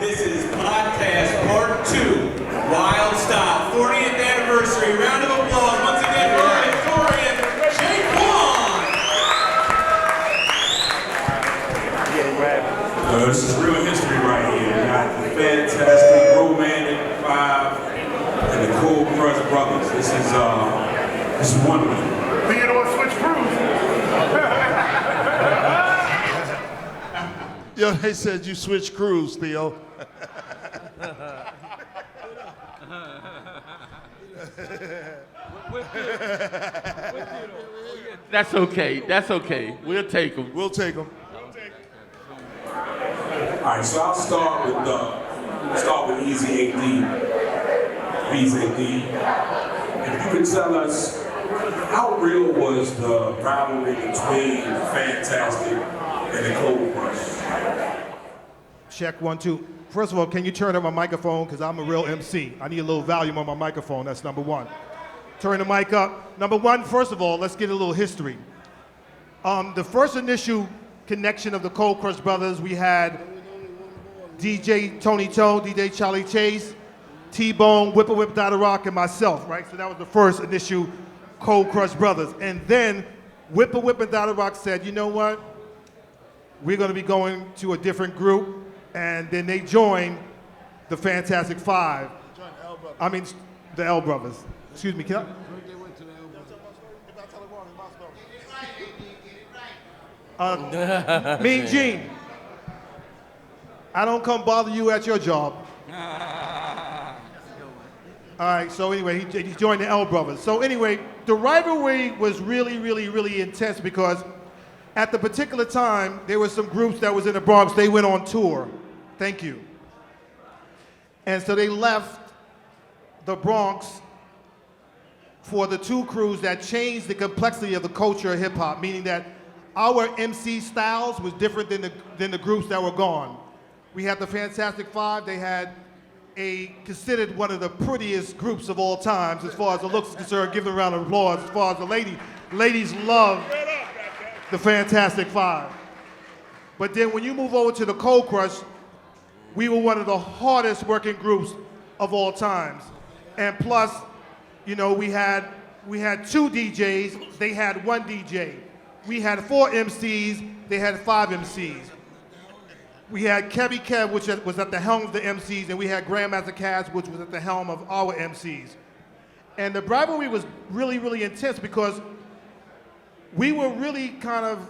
This is podcast part 2, Wild Style, 40th anniversary. Round of applause once again for our historian, Jake Wan. This is real history right here. We got the fantastic Romantic Five and the Cold Crush Brothers. This is wonderful. Theodore Switch Cruz. Yo, they said you switched crews, Theo. That's okay. That's okay. We'll take them. We'll take them. All right, so I'll start with Easy AD. Easy AD. If you could tell us, how real was the rivalry between Fantastic and the Cold Crush? Check 1, 2. First of all, can you turn up my microphone? Because I'm a real MC. I need a little volume on my microphone. That's number 1. Turn the mic up. Number 1, first of all, let's get a little history. The first initial connection of the Cold Crush Brothers, we had DJ Tony Tone, DJ Charlie Chase, T-Bone, Whipper Whip Dada Rock, and myself, right? So that was the first initial Cold Crush Brothers. And then Whipper Whip and Dada Rock said, you know what? We're going to be going to a different group. And then they joined the Fantastic Five. I mean, the L Brothers. Excuse me, can I? Mean Gene, I don't come bother you at your job. All right, so anyway, he joined the L Brothers. So anyway, the rivalry was really, really, really intense because at the particular time, there were some groups that was in the Bronx, they went on tour. Thank you. And so they left the Bronx for the 2 crews that changed the complexity of the culture of hip hop, meaning that our MC styles was different than the groups that were gone. We had the Fantastic Five. They had considered one of the prettiest groups of all times as far as the looks is concerned. Give them a round of applause. As far as the ladies love the Fantastic Five. But then when you move over to the Cold Crush, we were one of the hardest working groups of all times. And plus, you know, we had 2 DJs, they had 1 DJ. We had 4 MCs, they had 5 MCs. We had Kevy Kev, which was at the helm of the MCs, and we had Grandmaster Cass, which was at the helm of our MCs. And the rivalry was really, really intense because we were really kind of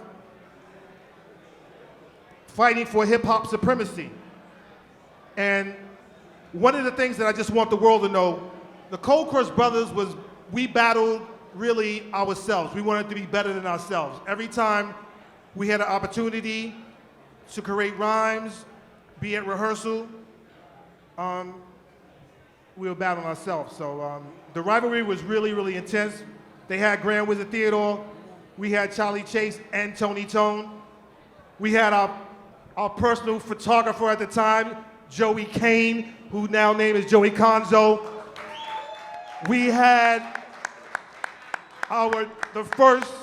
fighting for hip-hop supremacy. And one of the things that I just want the world to know, the Cold Crush Brothers we battled really ourselves. We wanted to be better than ourselves. Every time we had an opportunity to create rhymes, be at rehearsal, we were battling ourselves. So the rivalry was really, really intense. They had Grand Wizard Theodore. We had Charlie Chase and Tony Tone. We had our personal photographer at the time, Joey Kane, who now named is Joey Conzo. We had the first,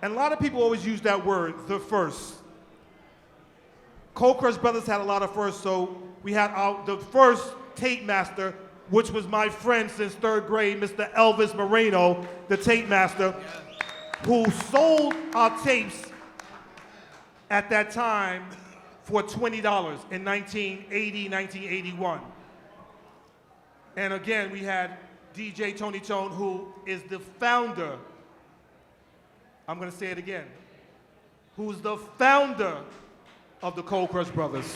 and a lot of people always use that word, the first. Cold Crush Brothers had a lot of firsts, so we had the first tape master, which was my friend since 3rd grade, Mr. Elvis Moreno, the tape master, who sold our tapes at that time for $20 in 1980, 1981. And again, we had DJ Tony Tone, who is the founder, I'm gonna say it again, who's the founder of the Cold Crush Brothers.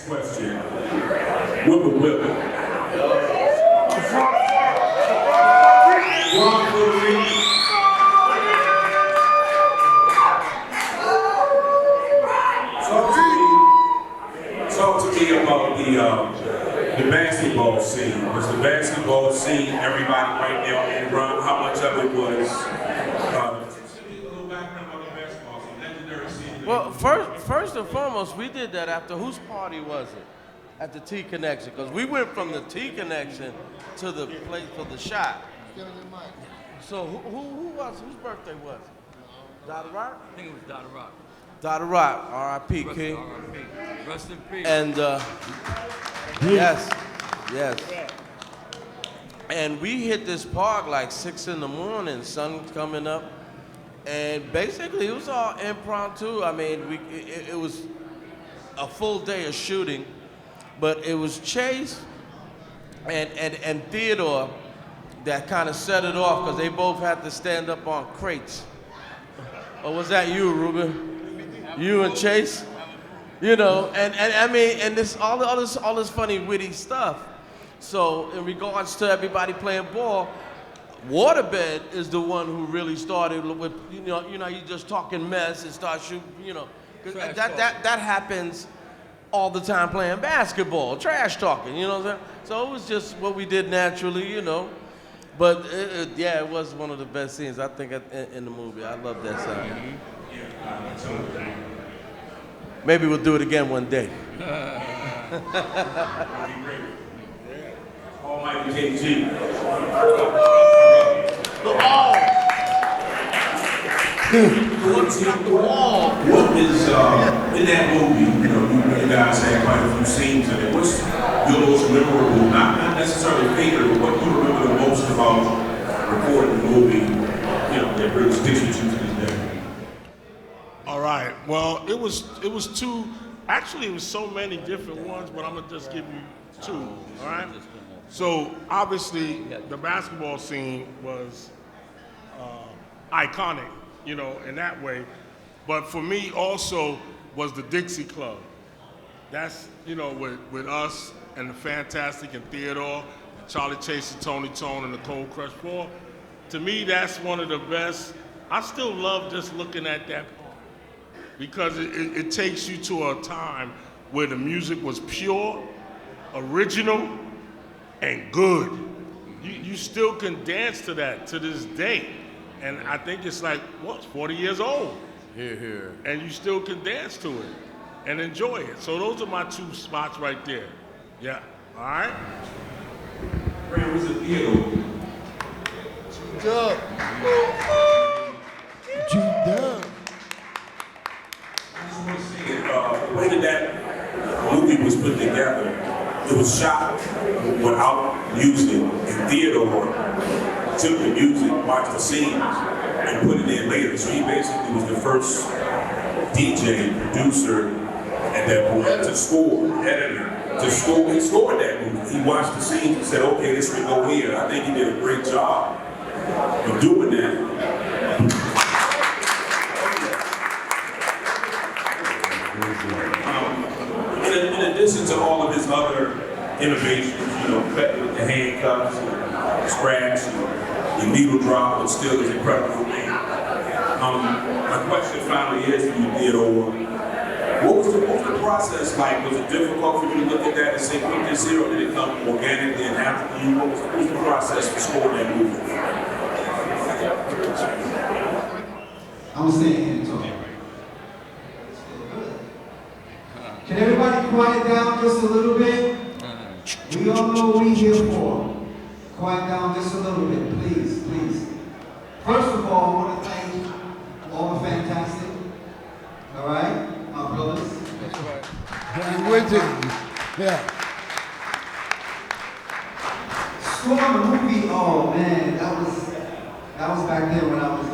question. Whipper Whipper. Talk to me about the basketball scene. Was the basketball scene everybody right there on the run? How much of it was? Well, first and foremost, we did that after whose party was it? At the T Connection, because we went from the T Connection to the place for the shot. So whose birthday was it? Dada Rock? I think it was Dada Rock. Dada Rock, R.I.P. King. R.I.P. Rest in peace. And yes. And we hit this park like 6 in the morning, sun coming up. And basically, it was all impromptu. I mean, it was a full day of shooting, but it was Chase and Theodore that kind of set it off because they both had to stand up on crates. Or was that you, Ruben? You and Chase? You know, and I mean, and this all this funny, witty stuff. So in regards to everybody playing ball, Waterbed is the one who really started with, you just talking mess and start shooting, that happens all the time playing basketball, trash talking, you know what I'm saying? So it was just what we did naturally, you know. But it was one of the best scenes, I think, in the movie. I love that scene. Maybe we'll do it again one day. Almighty KG. What is in that movie? You guys had quite a few scenes in it. What's your most memorable? Not necessarily favorite, but what you remember the most about recording the movie? That really sticks with you to this day. All right. Well, it was two. Actually, it was so many different ones, but I'm gonna just give you two. All right. So obviously, the basketball scene was iconic, in that way. But for me, also was the Dixie Club. That's with us and the Fantastic and Theodore, and Charlie Chase and Tony Tone and the Cold Crush 4. To me, that's one of the best. I still love just looking at that because it takes you to a time where the music was pure, original, and good. You still can dance to that to this day. And I think it's like, 40 years old. Here. And you still can dance to it and enjoy it. So those are my two spots right there. Yeah, all right? Brand was a theater. G-Dub. The way that movie was put together, it was shot without music, and Theodore took the music, watched the scenes, and put it in later. So he basically was the first DJ, producer at that point to score, editor, to score. He scored that movie. He watched the scenes and said, okay, this can go here. I think he did a great job of doing that. In addition to all of his other innovations, cutting with the handcuffs, scratch, the needle drop, but still is incredible. My question finally is for you, Theodore. What was the process like? Was it difficult for you to look at that and say, put this here, or did it come organically and happen to you? What was the process for scoring that movie? I'm staying here talking. Can everybody quiet down just a little bit? We all know what we're here for. Quiet down just a little bit, please, please. First of all, I want to thank all the Fantastic, all right, my brothers. I'm with you. Yeah. Scoring the movie, oh man, that was back then when I was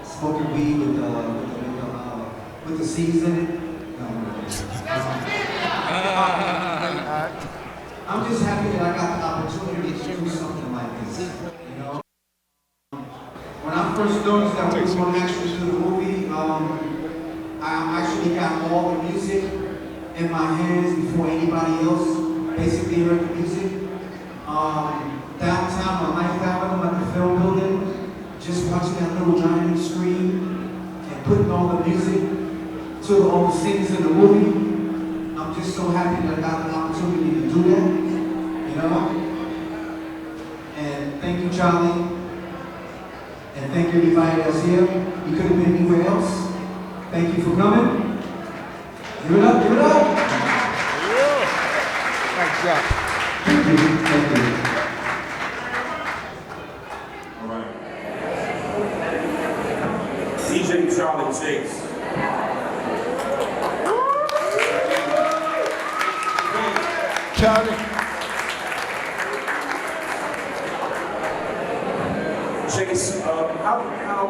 smoking weed with the seeds in it. I'm just happy that I got the opportunity to do something like this. When I first noticed that we were going to actually do the movie, I actually got all the music in my hands before anybody else basically heard the music. Downtown on 9th Avenue at the film building, just watching that little giant screen and putting all the music to all the scenes in the movie. I'm just so happy that I got the opportunity to do that, you know? And thank you, Charlie. And thank you, everybody that's here. You could have been anywhere else. Thank you for coming. Give it up, give it up. Thanks, Jack. Thank you, thank you. All right. DJ Charlie Chase. Charlie. Chase, how, I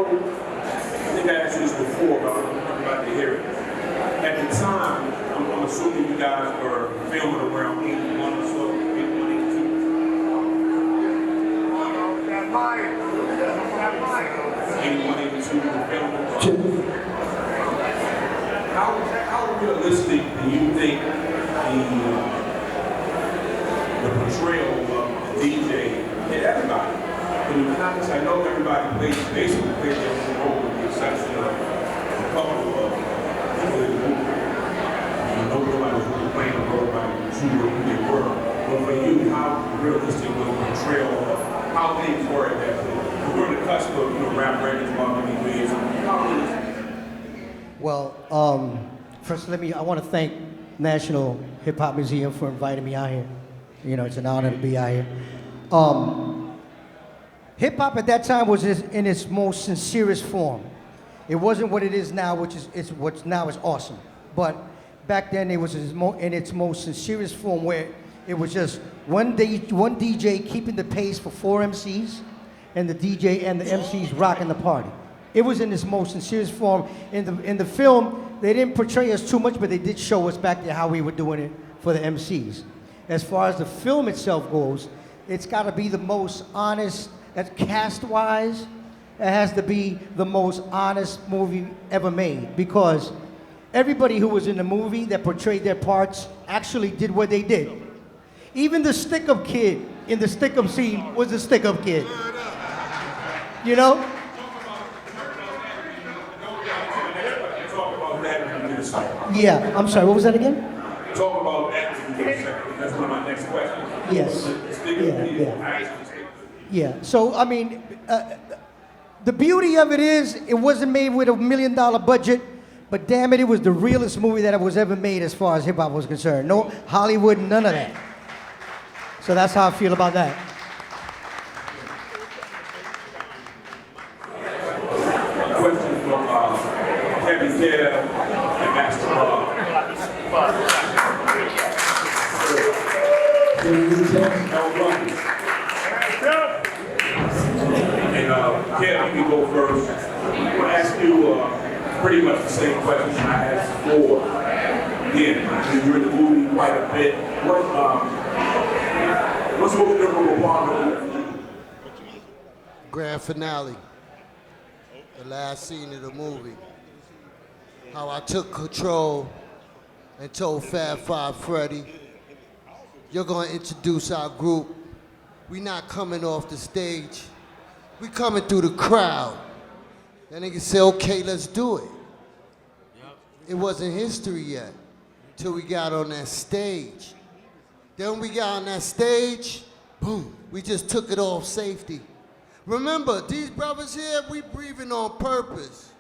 think I asked you this before, but I don't want everybody to hear it. At the time, I'm assuming you guys were filming around 81 or so, 81, 82. 81, 82, the film. How realistic do you think the portrayal of the DJ hit everybody? In the context, I know everybody basically played their own role with the exception of a couple of people in the movie. Nobody was really playing a role by who they were. But for you, how realistic was the portrayal of how things were at that point? We were on the cusp of, rap records, Marvin Gaye, how realistic? Well, first I want to thank National Hip Hop Museum for inviting me out here. It's an honor to be out here. Hip hop at that time was in its most sincerest form. It wasn't what it is now, which is what's now is awesome. But back then, it was in its most sincerest form, where it was just one DJ keeping the pace for 4 MCs, and the DJ and the MCs rocking the party. It was in its most sincerest form. In the film, they didn't portray us too much, but they did show us back there how we were doing it for the MCs. As far as the film itself goes, it's got to be the most honest. That cast-wise, it has to be the most honest movie ever made, because everybody who was in the movie that portrayed their parts actually did what they did. Even the stick-up kid in the stick-up scene was the stick-up kid. You know? Yeah, I'm sorry, what was that again? Talk about that. That's one of my next questions. Yes. Yeah, so I mean, the beauty of it is it wasn't made with $1 million budget, but damn it, it was the realest movie that was ever made as far as hip hop was concerned. No Hollywood, none of that. So that's how I feel about that. Question from Kevin Care and Master Rob. Ken, you can go first. I'm going to ask you pretty much the same question I asked before. Again, you're in the movie quite a bit. What's the most memorable part of the movie? Grand finale. The last scene of the movie. How I took control and told Fab Five Freddy, you're going to introduce our group. We're not coming off the stage. We coming through the crowd. That nigga said, okay, let's do it. It wasn't history yet till we got on that stage. Then when we got on that stage, boom, we just took it off safety. Remember, these brothers here, we breathing on purpose.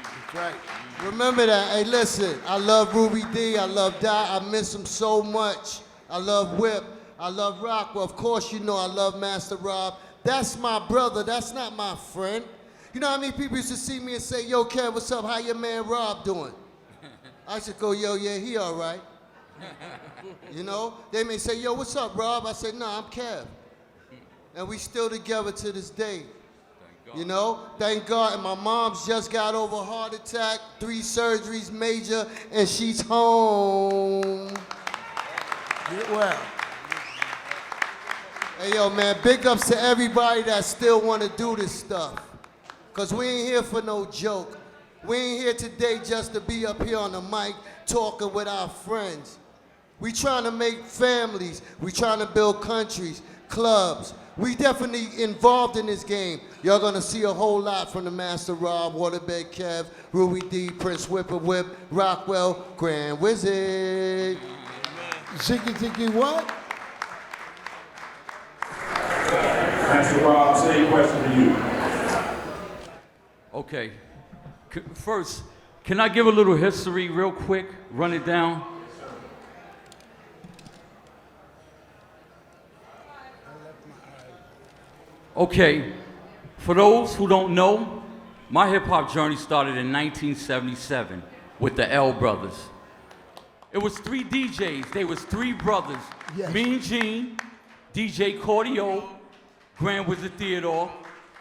That's right. Remember that. Hey, listen, I love Ruby D, I love Dot, I miss him so much. I love Whip. I love Rock. Well, of course, you know I love Master Rob. That's my brother. That's not my friend. You know how many people used to see me and say, yo, Kev, what's up? How your man Rob doing? I should go, yo, yeah, he all right. You know? They may say, yo, what's up, Rob? I say, nah, I'm Kev. And we still together to this day. You know? Thank God. And my mom's just got over a heart attack, 3 surgeries, major, and she's home. Get well. Hey, yo, man, big ups to everybody that still want to do this stuff. Because we ain't here for no joke. We ain't here today just to be up here on the mic talking with our friends. We trying to make families. We trying to build countries, clubs. We definitely involved in this game. Y'all gonna see a whole lot from the Master Rob, Waterbed Kev, Ruby D, Prince Whip, Rockwell, Grand Wizard. Ziggy what? Master Rob, same question for you. Okay. First, can I give a little history real quick? Run it down. Okay, for those who don't know, my hip-hop journey started in 1977 with the L Brothers. It was 3 DJs. They was 3 brothers. Yes. Mean Gene, DJ Cordio, Grand Wizard Theodore,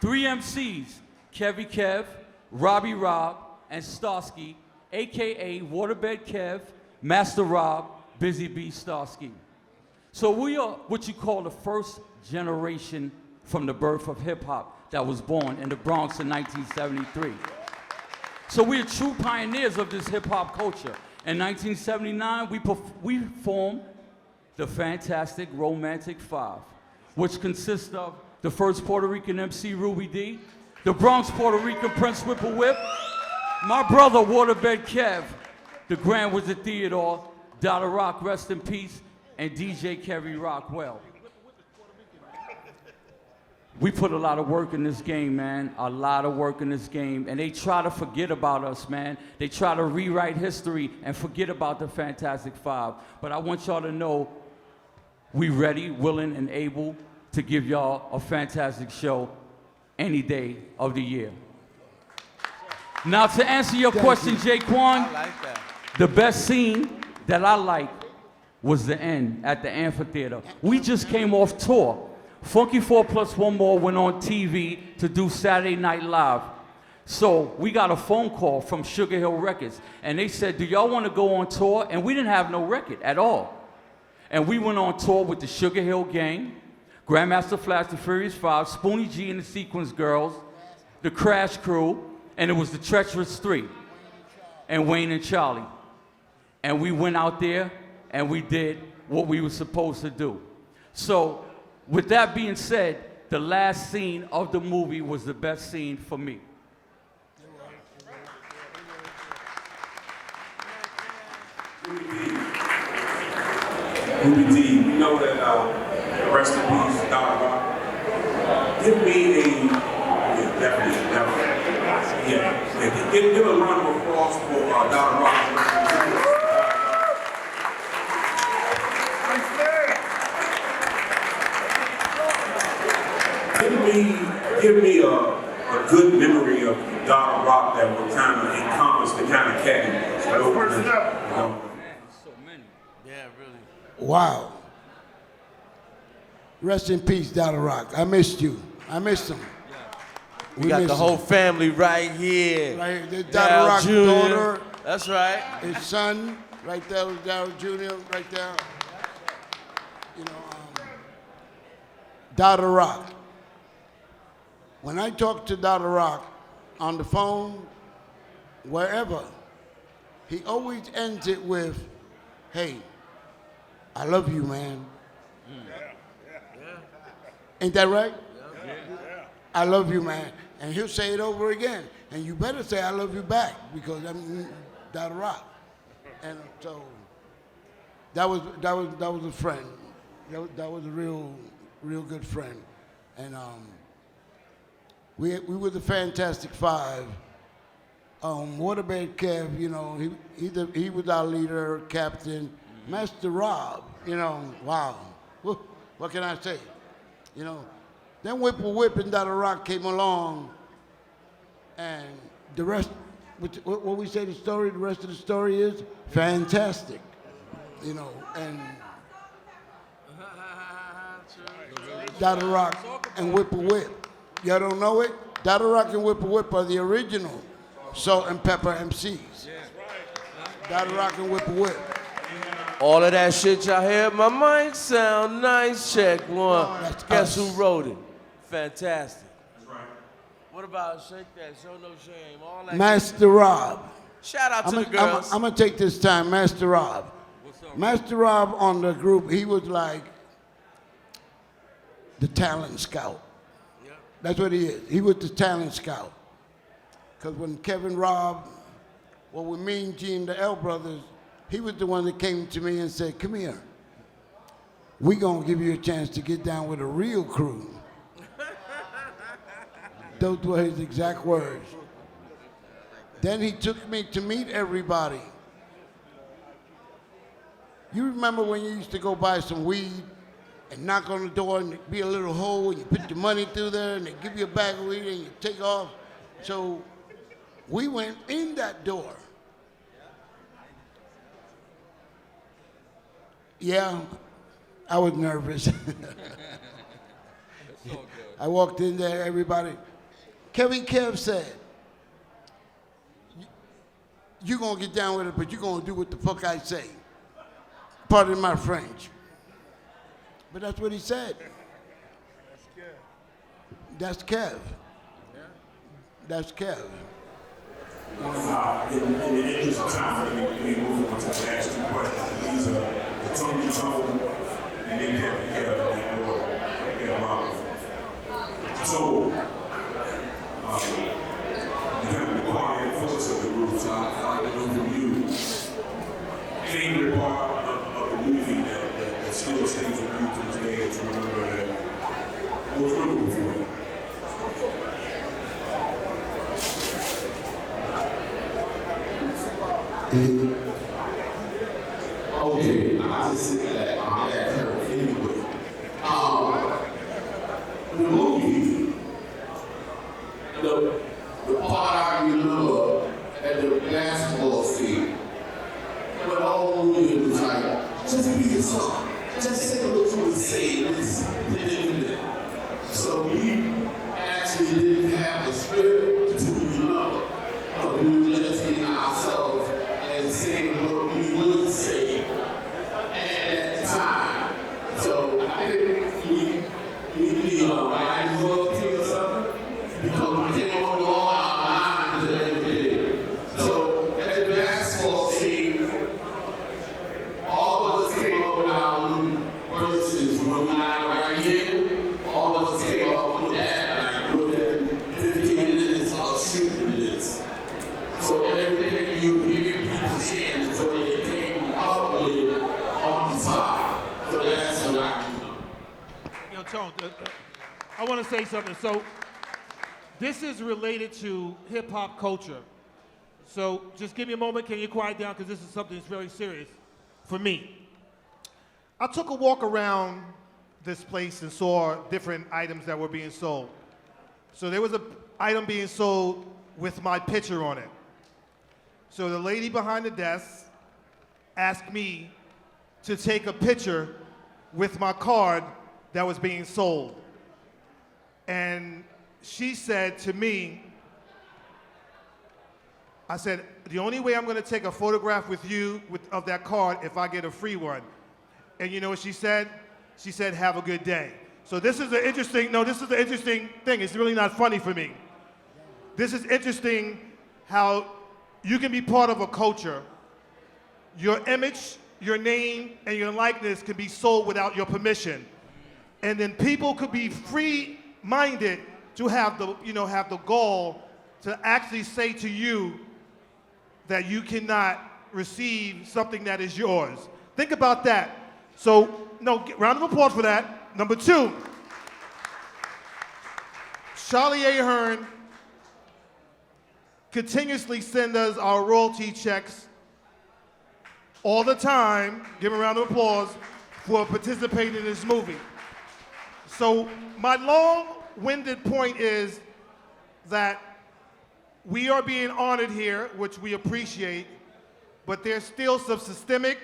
3 MCs, Kevy Kev, Robbie Rob, and Starsky, AKA Waterbed Kev, Master Rob, Busy B Starsky. So we are what you call the first generation from the birth of hip-hop that was born in the Bronx in 1973. So we are true pioneers of this hip-hop culture. In 1979, we formed the Fantastic Romantic Five, which consists of the first Puerto Rican MC, Ruby D, the Bronx Puerto Rican Prince Whip, my brother Waterbed Kev, the Grand Wizard Theodore, Dada Rock, rest in peace, and DJ Kerry Rockwell. We put a lot of work in this game, man. A lot of work in this game. And they try to forget about us, man. They try to rewrite history and forget about the Fantastic Five. But I want y'all to know we ready, willing, and able to give y'all a fantastic show any day of the year. Now, to answer your question, Jaquan, I like that. the best scene that I like was the end at the amphitheater. We just came off tour. Funky 4 Plus One More went on TV to do Saturday Night Live. So we got a phone call from Sugar Hill Records, and they said, do y'all want to go on tour? And we didn't have no record at all. And we went on tour with the Sugar Hill Gang, Grandmaster Flash, the Furious 5, Spoonie G and the Sequence Girls, the Crash Crew, and it was the Treacherous 3, and Wayne and Charlie. And we went out there, and we did what we were supposed to do. So, with that being said, the last scene of the movie was the best scene for me. Ruby D, we know that, rest in peace, Dada Rock. Give me definitely. Yeah. Give a round of applause for Dada Rock. Give me a good memory of Dada Rock that would kind of encompass the kind of cat he was. So many. Yeah, really. Wow. Rest in peace, Dada Rock. I missed you. I missed him. We got the whole family right here. Right, there's Dada Rock's daughter. That's right. His son, right there was Daryl Jr., right there. You know, Dada Rock. When I talk to Dada Rock on the phone, wherever, he always ends it with, hey, I love you, man. Ain't that right? Yeah. I love you, man. And he'll say it over again. And you better say I love you back, because I'm Dada Rock. And so that was a friend. That was a real good friend. And we were the Fantastic Five. Waterbed Kev, you know, he was our leader, captain. Master Rob, you know, wow. What can I say? You know, then Whip and Dada Rock came along, and the rest, what we say the rest of the story is fantastic. You know, and Dada Rock and Whip. Y'all don't know it? Dada Rock and Whip are the original Salt and Pepper MCs. Dada Rock and Whip. All of that shit y'all hear, my mic sound nice, check one. Guess who wrote it? Fantastic. That's right. What about Shake That, Show No Shame, all that? Master Rob. Shout out to the girls. I'm gonna take this time, Master Rob. What's up? Master Rob on the group, he was like the talent scout. Yeah. That's what he is. He was the talent scout. Because when Kevin Rob, well, with Mean Gene, the L Brothers, he was the one that came to me and said, come here. We gonna give you a chance to get down with a real crew. Those were his exact words. Then he took me to meet everybody. You remember when you used to go buy some weed and knock on the door and there'd be a little hole and you put your money through there and they give you a bag of weed and you take off? So we went in that door. Yeah, I was nervous. I walked in there, everybody. Kevin Kev said, you gonna get down with it, but you gonna do what the fuck I say. Pardon my French. But that's what he said. That's Kev. That's Kev. In the interest of time, let me move on to the last two questions. These are the Tony Tone and then Kevin and Rob. So, you kind of the quiet force of the group, so I want to know from you, favorite part of the movie that still stays with you to this day to remember that was memorable for you. Okay, I just said that I'm at her anyway. The movie, the part I remember at the basketball scene, but the whole movie was like, just be yourself. Just say what you would say. So we actually didn't have a script to remember. We were just in ourselves and saying what we would say at that time. So I think we might work or something because we came on all our minds every day. So at the basketball team, all of us came up with our own verses. When we not right here, all of us came up with that, like within 15 minutes of shooting this. So everything you hear people saying is what they came up with on the side. So that's what I do. Yo, Tone, I want to say something. So this is related to hip-hop culture. So just give me a moment. Can you quiet down? Because this is something that's very serious for me. I took a walk around this place and saw different items that were being sold. So there was an item being sold with my picture on it. So the lady behind the desk asked me to take a picture with my card that was being sold. And she said to me, I said, the only way I'm gonna take a photograph with you of that card if I get a free one. And you know what she said? She said, have a good day. So this is an interesting thing. It's really not funny for me. This is interesting how you can be part of a culture. Your image, your name, and your likeness can be sold without your permission. And then people could be free-minded to have the gall to actually say to you that you cannot receive something that is yours. Think about that. So, round of applause for that. Number two, Charlie Ahern continuously sends us our royalty checks all the time. Give him a round of applause for participating in this movie. So my long-winded point is that we are being honored here, which we appreciate, but there's still some systemic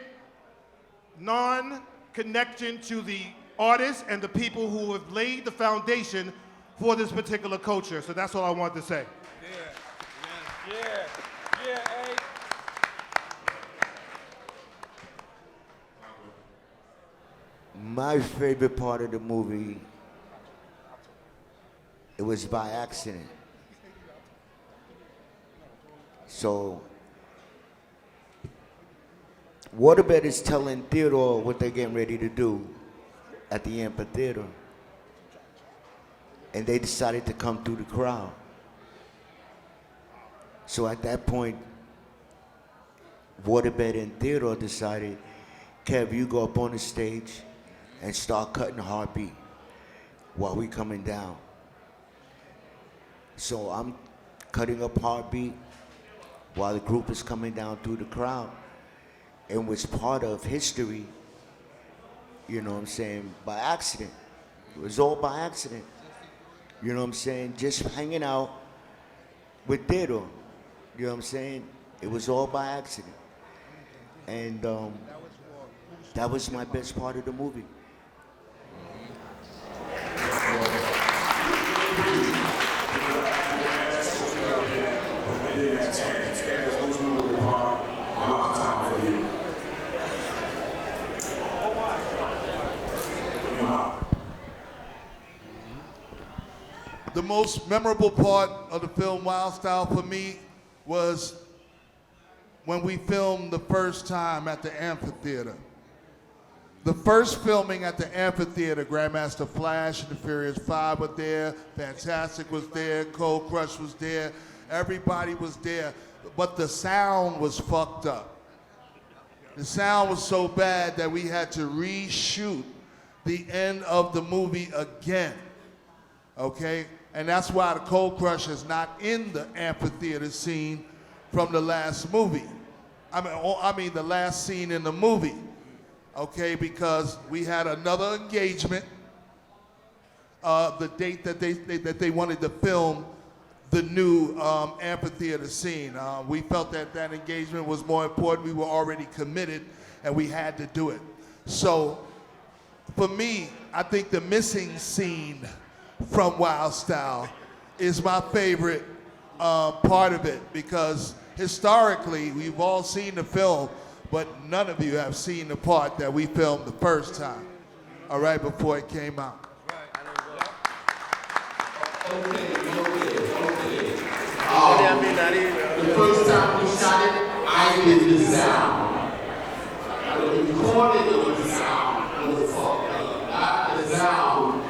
non-connection to the artists and the people who have laid the foundation for this particular culture. So that's all I wanted to say. My favorite part of the movie, it was by accident. So Waterbed is telling Theodore what they're getting ready to do at the amphitheater. And they decided to come through the crowd. So at that point, Waterbed and Theodore decided, Kev, you go up on the stage and start cutting Heartbeat while we coming down. So I'm cutting up Heartbeat while the group is coming down through the crowd. And was part of history, you know what I'm saying, by accident. It was all by accident. You know what I'm saying? Just hanging out with Theodore. You know what I'm saying? It was all by accident. And that was my best part of the movie. The most memorable part of the film Wild Style for me was when we filmed the first time at the amphitheater. The first filming at the amphitheater, Grandmaster Flash and the Furious Five were there, Fantastic was there, Cold Crush was there, everybody was there, but the sound was fucked up. The sound was so bad that we had to reshoot the end of the movie again, okay? And that's why the Cold Crush is not in the amphitheater scene from the last movie. I mean the last scene in the movie, okay? Because we had another engagement, the date that they wanted to film the new amphitheater scene. We felt that that engagement was more important. We were already committed, and we had to do it. So, for me, I think the missing scene from Wild Style is my favorite part of it, because historically we've all seen the film, but none of you have seen the part that we filmed the first time, all right, before it came out. The first time we shot it, I did the sound. I recorded the sound on the phone, not the sound.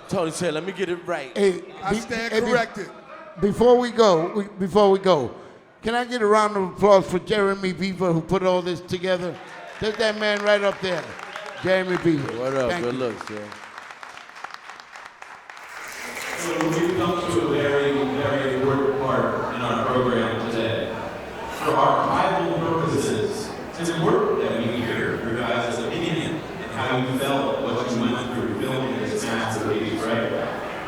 Tony said, let me get it right. Hey, I stand corrected. Before we go, can I get a round of applause for Jeremy Beaver, who put all this together? There's that man right up there, Jeremy Beaver. What up? Thank Good you. looks, Joe. So we've come to a very, very important part in our program today. For archival purposes, it's important that we hear your guys' opinion and how you felt, what you went through filming this masterpiece, right?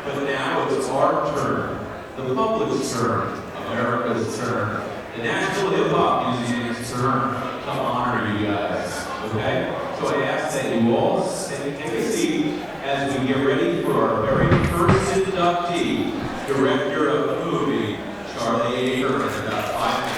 But now it's our turn, the public's turn, America's turn, the National Hip Hop Museum's turn to honor you guys, okay? So I ask that you all take a seat as we get ready for our very first inductee, director of the movie, Charlie Aker, in about 5 minutes.